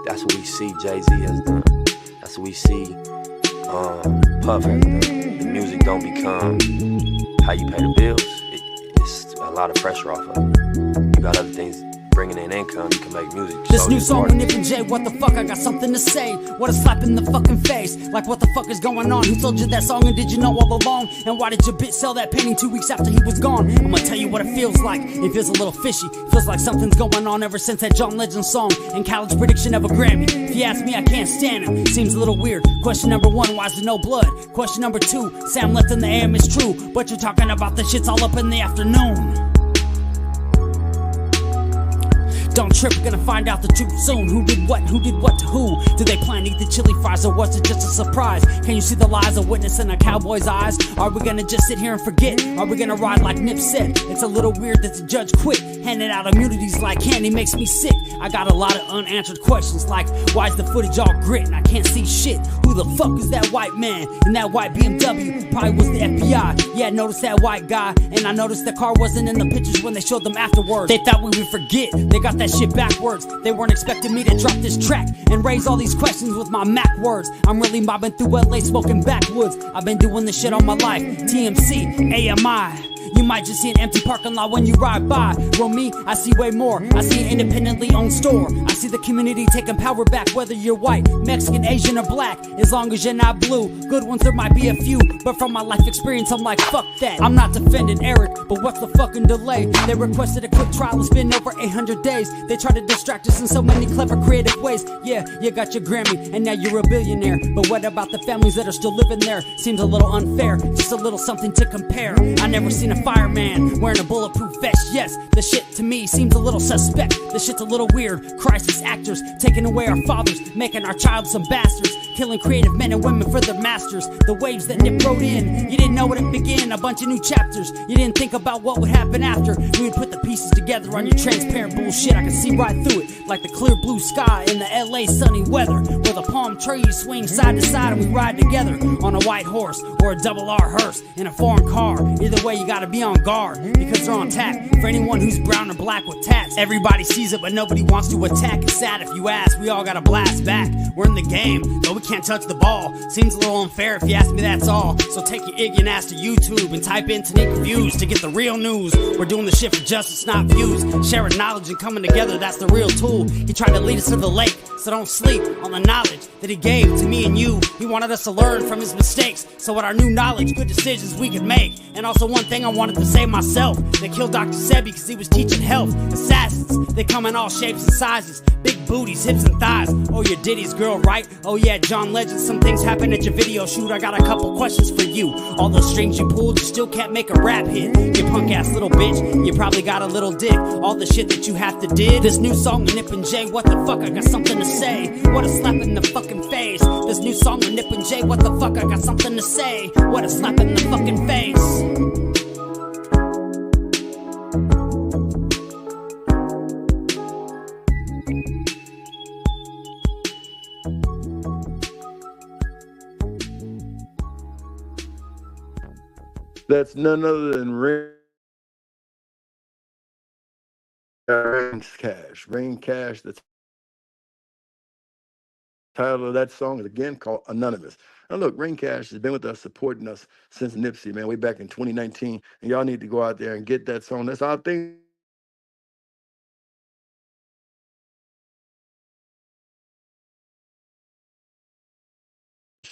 That's what we see Jay-Z has done. That's what we see Puff has done. The music don't become how you pay the bills. It's a lot of pressure off of it. You got other things bringing in income, you can make music. This new song with Nip and Jay, what the fuck, I got something to say. What a slap in the fucking face. Like what the fuck is going on? Who told you that song and did you know all along? And why did your bitch sell that painting 2 weeks after he was gone? I'm gonna tell you what it feels like. It feels a little fishy. Feels like something's going on ever since that John Legend song and Khaled's prediction of a Grammy. If you ask me, I can't stand him. Seems a little weird. Question number one, why's there no blood? Question number two, Sam left in the AM is true, but you're talking about the shits all up in the afternoon. Don't trip, we're gonna find out the truth soon. Who did what to who? Did they plan to eat the chili fries or was it just a surprise? Can you see the lies of witness in a cowboy's eyes? Are we gonna just sit here and forget? Are we gonna ride like Nip said? It's a little weird that the judge quit. Handing out immunities like candy makes me sick. I got a lot of unanswered questions like, why's the footage all grit and I can't see shit? Who the fuck is that white man in that white BMW? Probably was the FBI. Yeah, I noticed that white guy, and I noticed the car wasn't in the pictures when they showed them afterwards. They thought we would forget. They got that shit backwards. They weren't expecting me to drop this track and raise all these questions with my Mac words. I'm really mobbing through LA smoking backwoods. I've been doing this shit all my life. TMC, AMI. You might just see an empty parking lot when you ride by. Well, me, I see way more. I see an independently owned store. I see the community taking power back, whether you're white, Mexican, Asian, or black. As long as you're not blue. Good ones, there might be a few, but from my life experience, I'm like, fuck that. I'm not defending Eric, but what's the fucking delay? They requested a quick trial, it's been over 800 days. They try to distract us in so many clever, creative ways. Yeah, you got your Grammy, and now you're a billionaire. But what about the families that are still living there? Seems a little unfair, just a little something to compare. I never seen a fireman wearing a bulletproof vest. Yes, the shit to me seems a little suspect. The shit's a little weird. Crisis actors taking away our fathers, making our child some bastards, killing creative men and women for their masters. The waves that Nip wrote in, you didn't know it began. A bunch of new chapters. You didn't think about what would happen after. We would put the pieces together on your transparent bullshit. I can see right through it, like the clear blue sky in the LA sunny weather, where the palm trees swing side to side and we ride together on a white horse or a double R hearse in a foreign car. Either way, you gotta be on guard because they're on tap for anyone who's brown or black with tats. Everybody sees it, but nobody wants to attack. It's sad if you ask. We all gotta blast back. We're in the game, but we can't touch the ball. Seems a little unfair if you ask me, that's all. So take your ignorant ass to YouTube and type in Tanika Views to get the real news. We're doing the shit for justice, not views. Sharing knowledge and coming together, that's the real tool. He tried to lead us to the lake, so don't sleep on the knowledge that he gave to me and you. He wanted us to learn from his mistakes, so with our new knowledge, good decisions we can make. And also one thing I wanted to say myself, they killed Dr. Sebi because he was teaching health. Assassins, they come in all shapes and sizes, big booties, hips and thighs. Oh, you're Diddy's girl, right? Oh yeah, John Legend, some things happen at your video shoot. I got a couple questions for you. All those strings you pulled, you still can't make a rap hit. You punk ass little bitch, you probably got a little dick. All the shit that you have to did. This new song with Nip and Jay, what the fuck, I got something to say. What a slap in the fucking face. This new song with Nip and Jay, what the fuck, I got something to say. What a slap in the fucking face. That's none other than Rain Cash. Rain Cash. The title of that song is again called Anonymous. Now look, Rain Cash has been with us, supporting us since Nipsey, man, way back in 2019. And y'all need to go out there and get that song. That's our thing.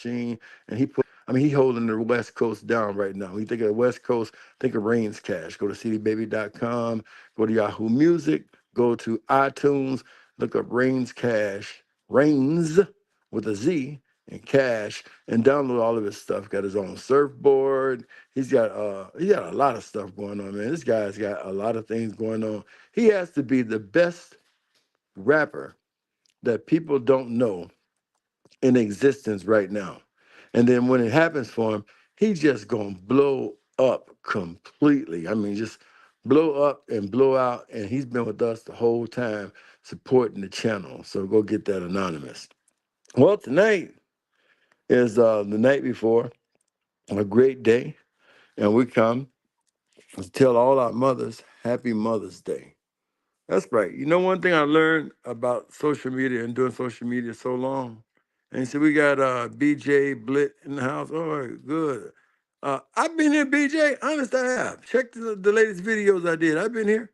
And he holding the West Coast down right now. When you think of the West Coast, think of Rain's Cash. Go to cdbaby.com, go to Yahoo Music, go to iTunes, look up Rain's Cash, Rains with a Z and Cash, and download all of his stuff. Got his own surfboard. He's got a lot of stuff going on, man. This guy's got a lot of things going on. He has to be the best rapper that people don't know in existence right now. And then when it happens for him, he's just gonna blow up completely. I mean, just blow up and blow out. And he's been with us the whole time supporting the channel. So go get that Anonymous. Well, tonight is the night before a great day. And we come to tell all our mothers, happy Mother's Day. That's right. You know, one thing I learned about social media and doing social media so long, and you see, we got BJ Blit in the house. All right, good. I've been here, BJ. Honest, I have. Check the latest videos I did. I've been here.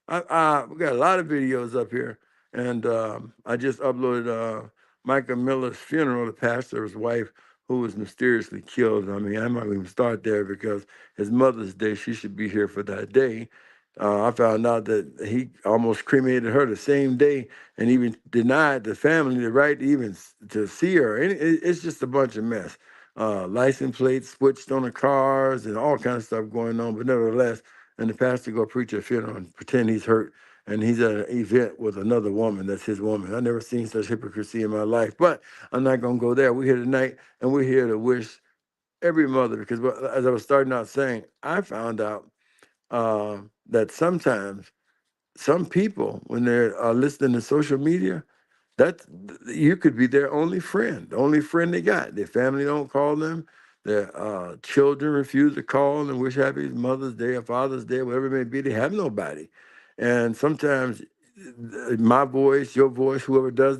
We got a lot of videos up here, and I just uploaded Michael Miller's funeral, the pastor's wife who was mysteriously killed. I mean, I might even start there because his Mother's Day, she should be here for that day. I found out that he almost cremated her the same day, and even denied the family the right to even to see her. And it's just a bunch of mess. License plates switched on the cars and all kinds of stuff going on. But nevertheless, and the pastor go preach a funeral and pretend he's hurt, and he's at an event with another woman that's his woman. I never seen such hypocrisy in my life. But I'm not gonna go there. We're here tonight, and we're here to wish every mother, because as I was starting out saying, I found out that sometimes some people, when they're listening to social media, that you could be their only friend, the only friend they got. Their family don't call them. Their children refuse to call and wish happy Mother's Day or Father's Day, whatever it may be. They have nobody. And sometimes my voice, your voice, whoever does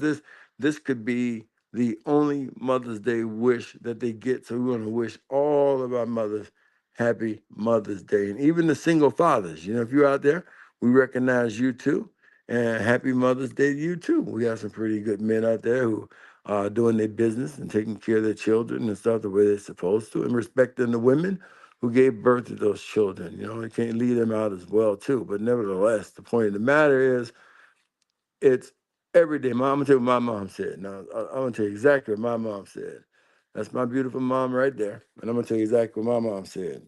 this could be the only Mother's Day wish that they get. So we want to wish all of our mothers happy Mother's Day. And even the single fathers, you know, if you're out there, we recognize you too. And happy Mother's Day to you too. We have some pretty good men out there who are doing their business and taking care of their children and stuff the way they're supposed to, and respecting the women who gave birth to those children. You know, they can't leave them out as well too. But nevertheless, the point of the matter is, it's every day. I'm gonna tell you what my mom said. Now I'm gonna tell you exactly what my mom said. That's my beautiful mom right there, and I'm gonna tell you exactly what my mom said.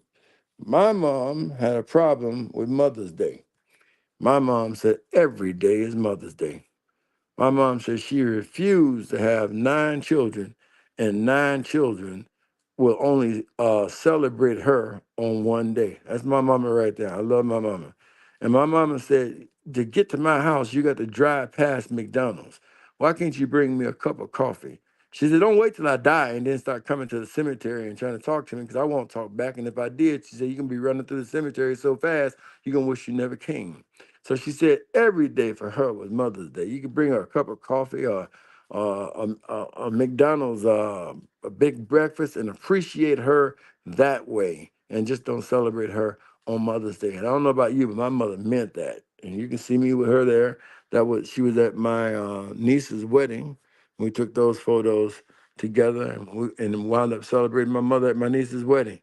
My mom had a problem with Mother's Day. My mom said every day is Mother's Day. My mom said she refused to have 9 children, and 9 children will only celebrate her on one day. That's my mama right there. I love my mama. And my mama said, to get to my house, you got to drive past McDonald's. Why can't you bring me a cup of coffee? She said, don't wait till I die and then start coming to the cemetery and trying to talk to me, because I won't talk back. And if I did, she said, you're going to be running through the cemetery so fast, you're going to wish you never came. So she said every day for her was Mother's Day. You could bring her a cup of coffee or a McDonald's a big breakfast and appreciate her that way, and just don't celebrate her on Mother's Day. And I don't know about you, but my mother meant that. And you can see me with her there. She was at my niece's wedding. We took those photos together, and wound up celebrating my mother at my niece's wedding.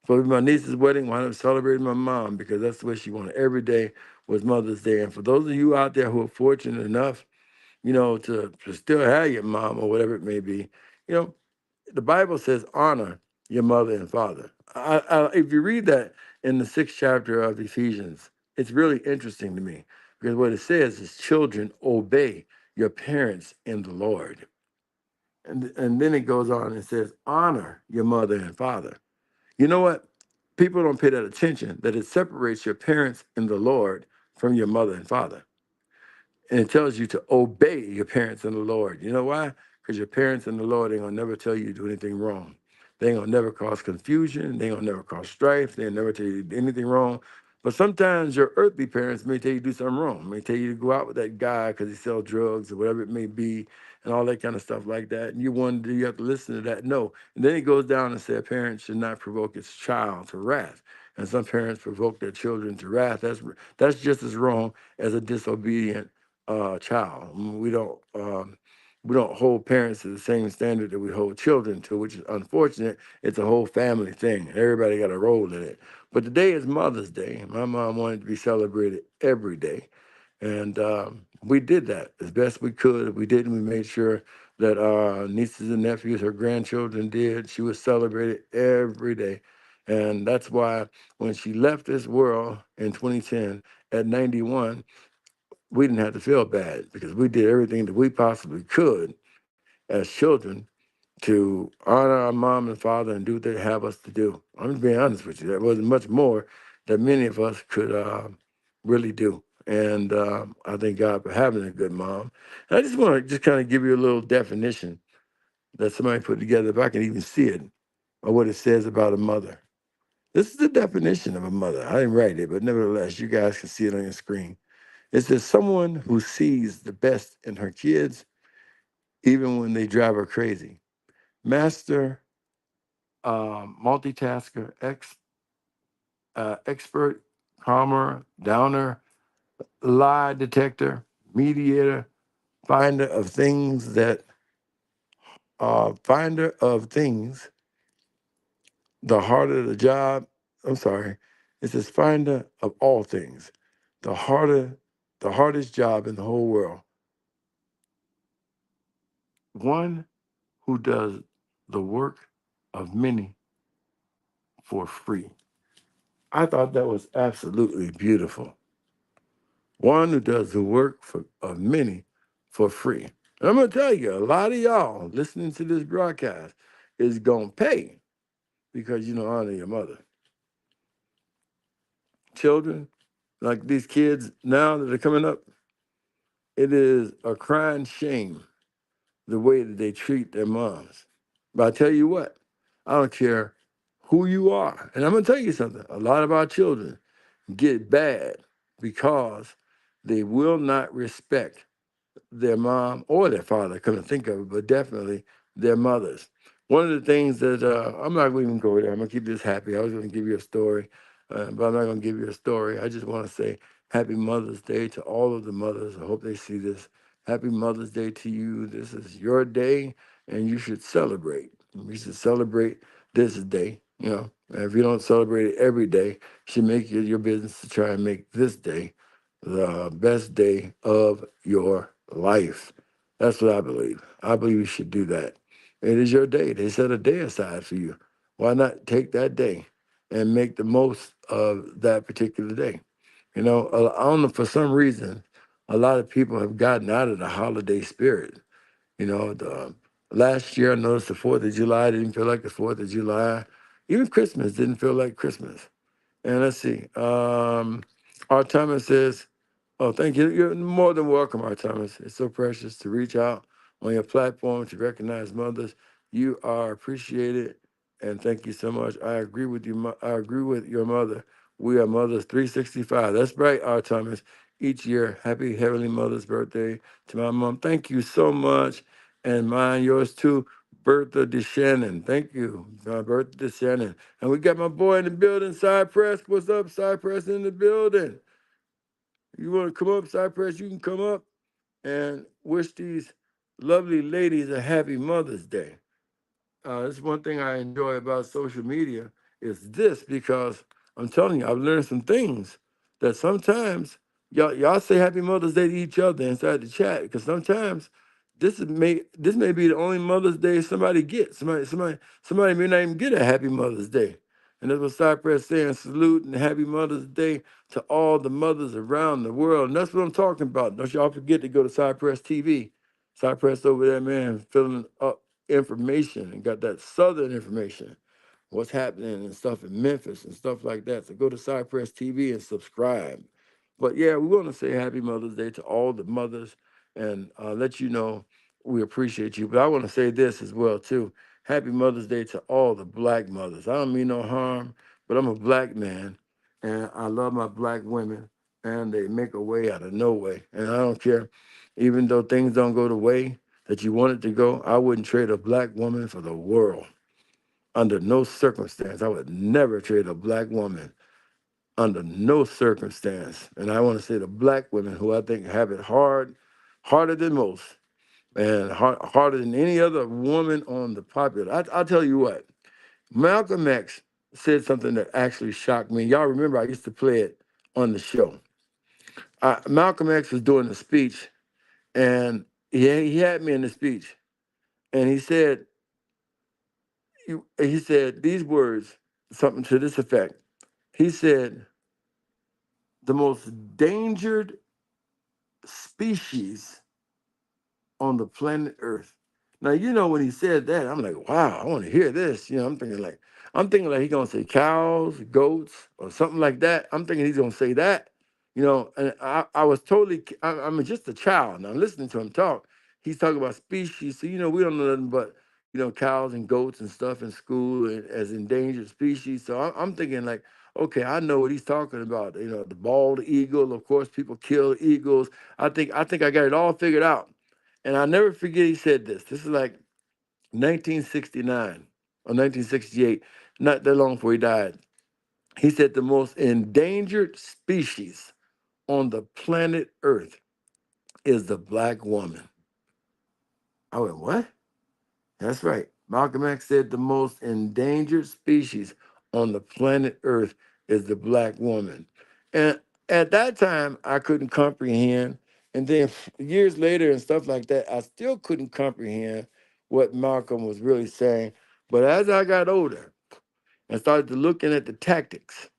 So my niece's wedding, wound up celebrating my mom, because that's the way she wanted every day was Mother's Day. And for those of you out there who are fortunate enough, you know, to still have your mom or whatever it may be, you know, the Bible says honor your mother and father. If you read that in the 6th chapter of Ephesians, it's really interesting to me, because what it says is, children, obey your parents in the Lord. And then it goes on and says, honor your mother and father. You know what? People don't pay that attention, that it separates your parents in the Lord from your mother and father. And it tells you to obey your parents in the Lord. You know why? Because your parents in the Lord ain't gonna never tell you to do anything wrong. They ain't gonna never cause confusion. They ain't gonna never cause strife. They ain't never tell you anything wrong. But sometimes your earthly parents may tell you to do something wrong. May tell you to go out with that guy because he sells drugs or whatever it may be, and all that kind of stuff like that. And you wonder, you have to listen to that? No. And then he goes down and says, a parent should not provoke its child to wrath. And some parents provoke their children to wrath. That's just as wrong as a disobedient child. We don't hold parents to the same standard that we hold children to, which is unfortunate. It's a whole family thing. Everybody got a role in it. But today is Mother's Day. My mom wanted to be celebrated every day, and we did that as best we could. We did, and we made sure that our nieces and nephews, her grandchildren did. She was celebrated every day. And that's why when she left this world in 2010 at 91, we didn't have to feel bad, because we did everything that we possibly could as children to honor our mom and father and do what they have us to do. I'm just being honest with you. There wasn't much more that many of us could really do. And I thank God for having a good mom. And I just want to just kind of give you a little definition that somebody put together, if I can even see it, or what it says about a mother. This is the definition of a mother. I didn't write it, but nevertheless, you guys can see it on your screen. It's just someone who sees the best in her kids, even when they drive her crazy. Master multitasker, expert, calmer, downer, lie detector, mediator, finder of things that finder of things, the harder the job. I'm sorry, it says finder of all things, the harder, the hardest job in the whole world. One who does the work of many for free. I thought that was absolutely beautiful. One who does the work of many for free. And I'm gonna tell you, a lot of y'all listening to this broadcast is gonna pay because you know honor your mother. Children, like these kids now that are coming up, it is a crying shame the way that they treat their moms. But I tell you what, I don't care who you are. And I'm gonna tell you something. A lot of our children get bad because they will not respect their mom or their father, couldn't think of it, but definitely their mothers. One of the things that I'm not going to even go there. I'm going to keep this happy. I was going to give you a story, but I'm not going to give you a story. I just want to say Happy Mother's Day to all of the mothers. I hope they see this. Happy Mother's Day to you. This is your day, and you should celebrate. You should celebrate this day. You know, and if you don't celebrate it every day, you should make it your business to try and make this day the best day of your life. That's what I believe. I believe you should do that. It is your day. They set a day aside for you. Why not take that day and make the most of that particular day? You know, I don't know, for some reason, a lot of people have gotten out of the holiday spirit. You know, last year I noticed the 4th of July didn't feel like the 4th of July. Even Christmas didn't feel like Christmas. And let's see. Art Thomas says, "Oh, thank you. You're more than welcome, Art Thomas. It's so precious to reach out on your platform to recognize mothers. You are appreciated, and thank you so much. I agree with you. I agree with your mother. We are mothers 365. That's right, Art Thomas. Each year, happy Heavenly Mother's birthday to my mom. Thank you so much, and mine, yours too, Bertha DeShannon. Thank you, Bertha DeShannon. And we got my boy in the building, Cypress. What's up, Cypress in the building? You want to come up, Cypress? You can come up and wish these lovely ladies a happy Mother's Day. That's one thing I enjoy about social media is this because I'm telling you, I've learned some things that sometimes y'all say Happy Mother's Day to each other inside the chat because sometimes this may be the only Mother's Day somebody gets. Somebody may not even get a Happy Mother's Day. And that's what Cypress saying. Salute and Happy Mother's Day to all the mothers around the world. And that's what I'm talking about. Don't y'all forget to go to Cypress TV. Cypress over there, man, filling up information and got that southern information, what's happening and stuff in Memphis and stuff like that. So go to Cypress TV and subscribe. But yeah, we want to say Happy Mother's Day to all the mothers and let you know we appreciate you. But I want to say this as well too. Happy Mother's Day to all the black mothers. I don't mean no harm, but I'm a black man and I love my black women and they make a way out of no way. And I don't care, even though things don't go the way that you want it to go, I wouldn't trade a black woman for the world. Under no circumstance. I would never trade a black woman under no circumstance. And I want to say the black women who I think have it hard, harder than most, and harder than any other woman on the popular. I'll tell you what, Malcolm X said something that actually shocked me. Y'all remember I used to play it on the show. Malcolm X was doing a speech, and he had me in the speech, and he said these words, something to this effect. He said, the most endangered species on the planet Earth. Now, you know, when he said that, I'm like, wow, I want to hear this. You know, I'm thinking like he's gonna say cows, goats, or something like that. I'm thinking he's gonna say that. You know, and I was totally, I'm just a child. And I'm listening to him talk. He's talking about species. So, you know, we don't know nothing but, you know, cows and goats and stuff in school as endangered species. So I'm thinking like, okay, I know what he's talking about. You know, the bald eagle. Of course, people kill eagles. I think I got it all figured out. And I'll never forget he said this. This is like 1969 or 1968, not that long before he died. He said the most endangered species on the planet Earth is the black woman. I went, what? That's right. Malcolm X said the most endangered species on the planet Earth is the black woman. And at that time, I couldn't comprehend. And then years later and stuff like that, I still couldn't comprehend what Malcolm was really saying. But as I got older and started to looking at the tactics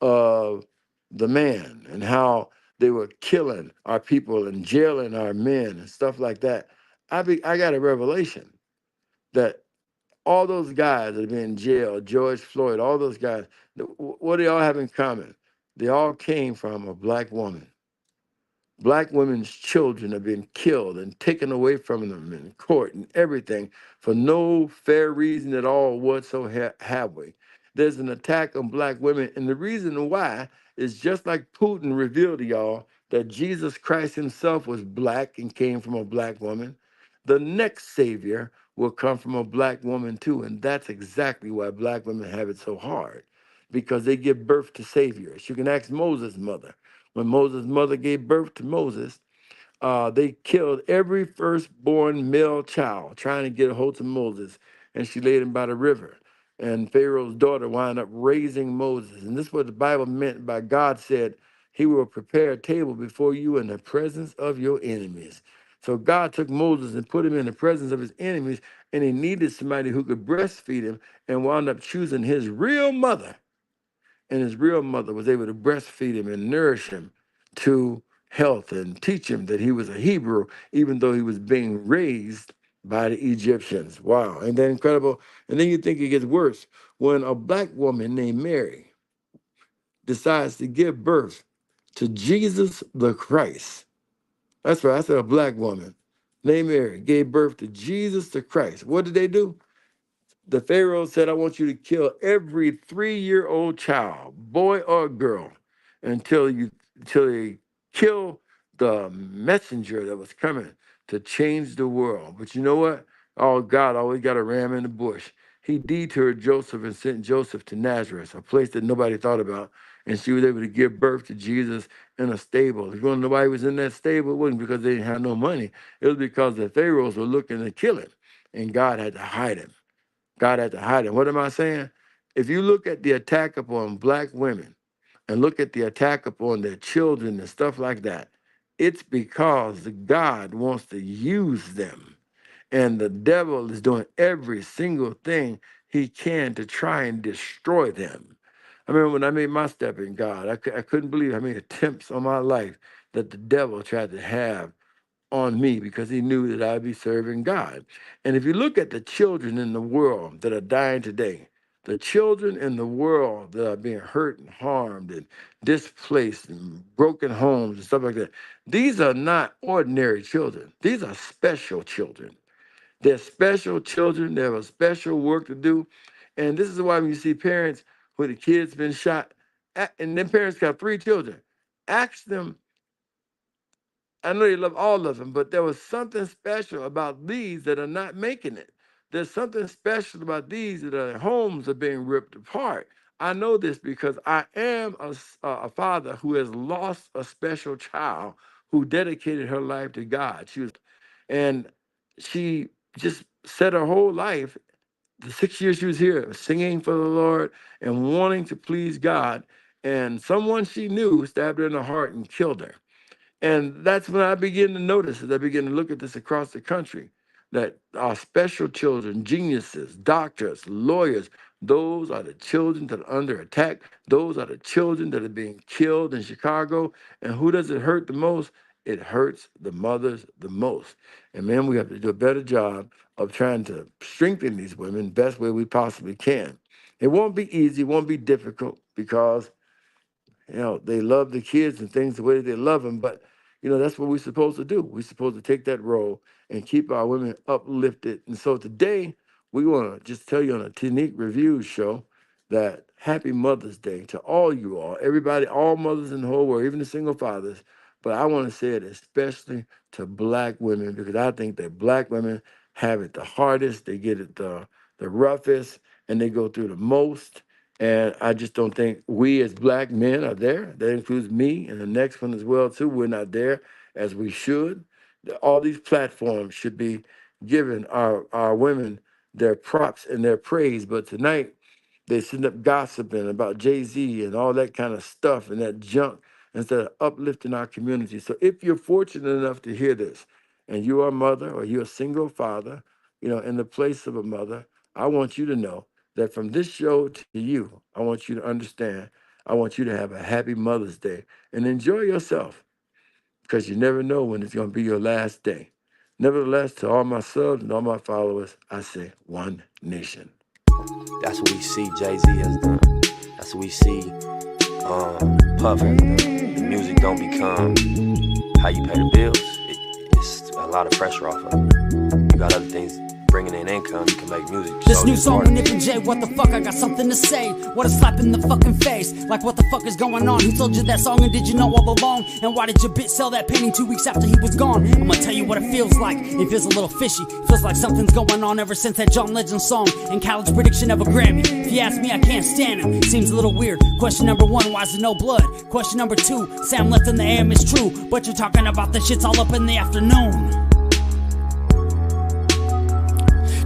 of the man and how they were killing our people and jailing our men and stuff like that, I got a revelation that all those guys that have been in jail, George Floyd, all those guys, what do they all have in common? They all came from a black woman. Black women's children have been killed and taken away from them in court and everything for no fair reason at all whatsoever. There's an attack on black women, and the reason why is just like Putin revealed to y'all that Jesus Christ himself was black and came from a black woman. The next savior will come from a black woman too, and that's exactly why black women have it so hard, because they give birth to saviors. You can ask Moses' mother. When Moses' mother gave birth to Moses, they killed every firstborn male child trying to get a hold of Moses, and she laid him by the river. And Pharaoh's daughter wound up raising Moses. And this is what the Bible meant by God said, he will prepare a table before you in the presence of your enemies. So God took Moses and put him in the presence of his enemies, and he needed somebody who could breastfeed him and wound up choosing his real mother, and his real mother was able to breastfeed him and nourish him to health and teach him that he was a Hebrew, even though he was being raised by the Egyptians. Wow, ain't that incredible? And then you think it gets worse when a black woman named Mary decides to give birth to Jesus the Christ. That's right, I said a black woman named Mary gave birth to Jesus the Christ. What did they do? The Pharaoh said, I want you to kill every 3-year-old child, boy or girl, until they kill the messenger that was coming to change the world. But you know what? Oh, God always got a ram in the bush. He detoured Joseph and sent Joseph to Nazareth, a place that nobody thought about. And she was able to give birth to Jesus in a stable. If you want to know why he was in that stable, it wasn't because they didn't have no money. It was because the Pharaohs were looking to kill him, and God had to hide him. God had to hide him. What am I saying? If you look at the attack upon black women and look at the attack upon their children and stuff like that, it's because the God wants to use them. And the devil is doing every single thing he can to try and destroy them. I remember when I made my step in God, I couldn't believe how many attempts on my life that the devil tried to have on me because he knew that I'd be serving God. And if you look at the children in the world that are dying today, the children in the world that are being hurt and harmed and displaced and broken homes and stuff like that, these are not ordinary children. These are special children. They're special children. They have a special work to do. And this is why when you see parents where the kid's been shot, and then parents got 3 children, ask them. I know you love all of them, but there was something special about these that are not making it. There's something special about these that their homes are being ripped apart. I know this because I am a father who has lost a special child who dedicated her life to God. And she just set her whole life, the 6 years she was here, singing for the Lord and wanting to please God. And someone she knew stabbed her in the heart and killed her. And that's when I begin to notice, as I begin to look at this across the country, that our special children, geniuses, doctors, lawyers, those are the children that are under attack. Those are the children that are being killed in Chicago. And who does it hurt the most? It hurts the mothers the most. And man, we have to do a better job of trying to strengthen these women best way we possibly can. It won't be easy, it won't be difficult because they love the kids and things the way they love them, but that's what we're supposed to do. We're supposed to take that role and keep our women uplifted. And so today, we want to just tell you on a Tanique Reviews show that happy Mother's Day to all you all, everybody, all mothers in the whole world, even the single fathers. But I want to say it especially to Black women, because I think that Black women have it the hardest, they get it the roughest, and they go through the most. And I just don't think we as Black men are there. That includes me and the next one as well, too. We're not there as we should. All these platforms should be giving our women their props and their praise. But tonight, they sitting up gossiping about Jay-Z and all that kind of stuff and that junk instead of uplifting our community. So if you're fortunate enough to hear this and you are a mother or you're a single father, in the place of a mother, I want you to know that from this show to you, I want you to understand, I want you to have a happy Mother's Day and enjoy yourself, because you never know when it's going to be your last day. Nevertheless, to all my subs and all my followers, I say one nation. That's what we see Jay-Z has done. That's what we see Puff has done. The music don't become how you pay the bills. It's a lot of pressure off of it. You got other things bringing in income, you can make music. This new song with Nip and Jay, what the fuck, I got something to say. What a slap in the fucking face. Like, what the fuck is going on? Who told you that song and did you know all along? And why did your bitch sell that painting 2 weeks after he was gone? I'm gonna tell you what it feels like. It feels a little fishy. Feels like something's going on ever since that John Legend song and college prediction of a Grammy. If you ask me, I can't stand him. Seems a little weird. Question number 1, why is there no blood? Question number 2, Sam left in the AM is true, but you're talking about the shits all up in the afternoon.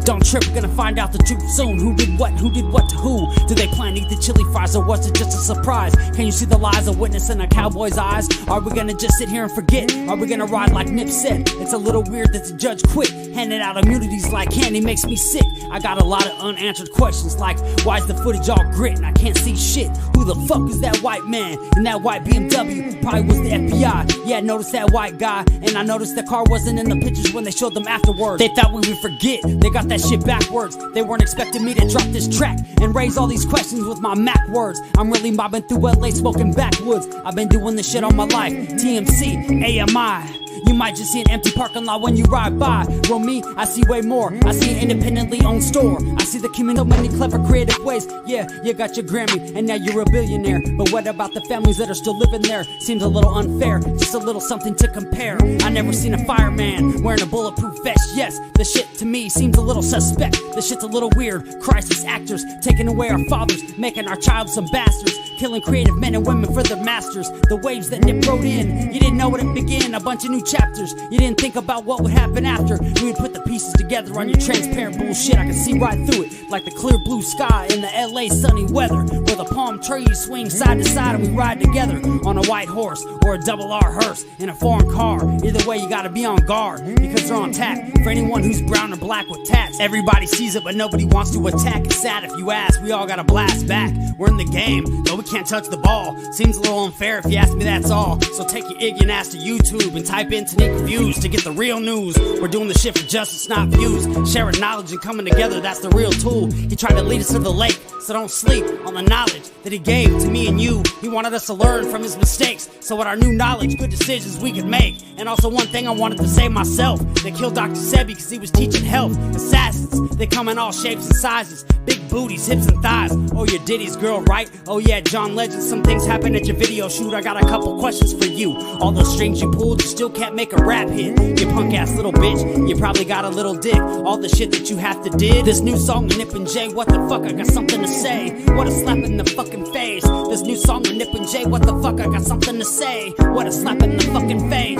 Don't trip, we're gonna find out the truth soon. Who did what to who? Did they plan to eat the chili fries or was it just a surprise? Can you see the lies of witness in a cowboy's eyes? Are we gonna just sit here and forget? Are we gonna ride like Nip said? It's a little weird that the judge quit. Handing out immunities like candy makes me sick. I got a lot of unanswered questions like, why's the footage all grit and I can't see shit? Who the fuck is that white man in that white BMW? Probably was the FBI. Yeah, I noticed that white guy, and I noticed the car wasn't in the pictures when they showed them afterwards. They thought we would forget. They got that shit backwards. They weren't expecting me to drop this track and raise all these questions with my Mac words. I'm really mobbing through LA smoking backwoods. I've been doing this shit all my life. TMC, AMI. You might just see an empty parking lot when you ride by. Well, me, I see way more. I see an independently owned store. I see the community, so many clever creative ways. Yeah, you got your Grammy and now you're a billionaire. But what about the families that are still living there? Seems a little unfair, just a little something to compare. I never seen a fireman wearing a bulletproof vest. Yes, the shit to me seems a little suspect. The shit's a little weird. Crisis actors taking away our fathers, making our child some bastards, killing creative men and women for their masters. The waves that Nip wrote in, you didn't know where to begin. A bunch of new chapters, you didn't think about what would happen after. We would put the pieces together on your transparent bullshit. I can see right through it, like the clear blue sky in the LA sunny weather, where the palm trees swing side to side and we ride together on a white horse or a double R hearse in a foreign car. Either way, you gotta be on guard, because they're on tap for anyone who's brown or black with tats. Everybody sees it, but nobody wants to attack. It's sad if you ask, we all gotta blast back. We're in the game, though we can't touch the ball. Seems a little unfair if you ask me, that's all. So take your ignorant ass to YouTube and type in Tanique Views to get the real news. We're doing the shit for justice, not views. Sharing knowledge and coming together, that's the real tool. He tried to lead us to the lake, so don't sleep on the knowledge that he gave to me and you. He wanted us to learn from his mistakes, so with our new knowledge, good decisions we could make. And also one thing I wanted to say myself, they killed Dr. Sebi because he was teaching health. Assassins, they come in all shapes and sizes, big booties, hips and thighs. Oh, you're Diddy's girl, right? Oh yeah, John Legend, some things happen at your video shoot. I got a couple questions for you. All those strings you pulled, you still can't make a rap hit. You punk ass little bitch, you probably got a little dick. All the shit that you have to did. This new song with Nip and Jay, what the fuck, I got something to say. What a slap in the fucking face. This new song with Nip and Jay, what the fuck, I got something to say. What a slap in the fucking face.